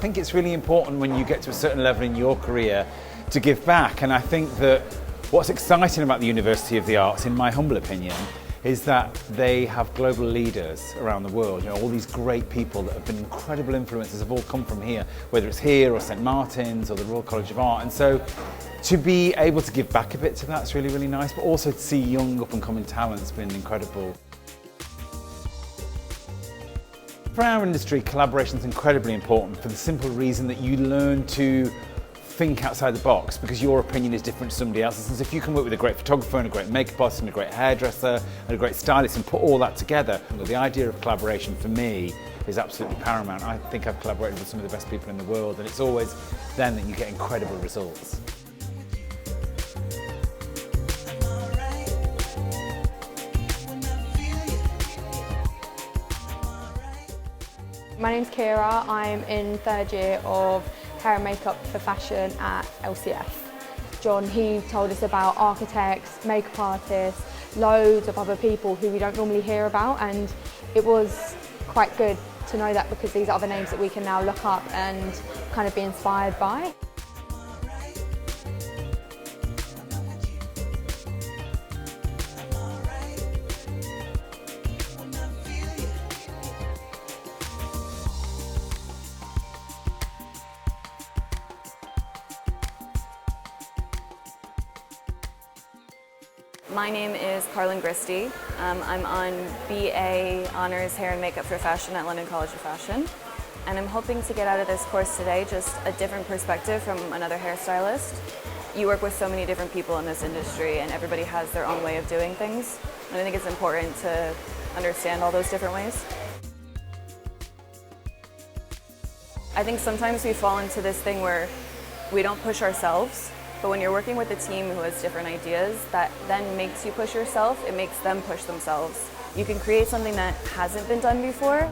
think it's really important when you get to a certain level in your career to give back. And I think that what's exciting about the University of the Arts, in my humble opinion, is that they have global leaders around the world. You know, all these great people that have been incredible influences have all come from here, whether it's here or St Martin's or the Royal College of Art. And so to be able to give back a bit to that's really, really nice, but also to see young up and coming talent's been incredible. For our industry, collaboration is incredibly important for the simple reason that you learn to think outside the box, because your opinion is different to somebody else's. And so if you can work with a great photographer and a great makeup artist and a great hairdresser and a great stylist and put all that together, the idea of collaboration for me is absolutely paramount. I think I've collaborated with some of the best people in the world, and it's always then that you get incredible results. My name's Kira. I'm in third year of hair and makeup for fashion at LCF. John, he told us about architects, makeup artists, loads of other people who we don't normally hear about, and it was quite good to know that, because these are other names that we can now look up and kind of be inspired by. My name is Carlin Gristy. I'm on BA Honors Hair and Makeup for Fashion at London College of Fashion. And I'm hoping to get out of this course today just a different perspective from another hairstylist. You work with so many different people in this industry, and everybody has their own way of doing things. And I think it's important to understand all those different ways. I think sometimes we fall into this thing where we don't push ourselves. But when you're working with a team who has different ideas, that then makes you push yourself, it makes them push themselves. You can create something that hasn't been done before.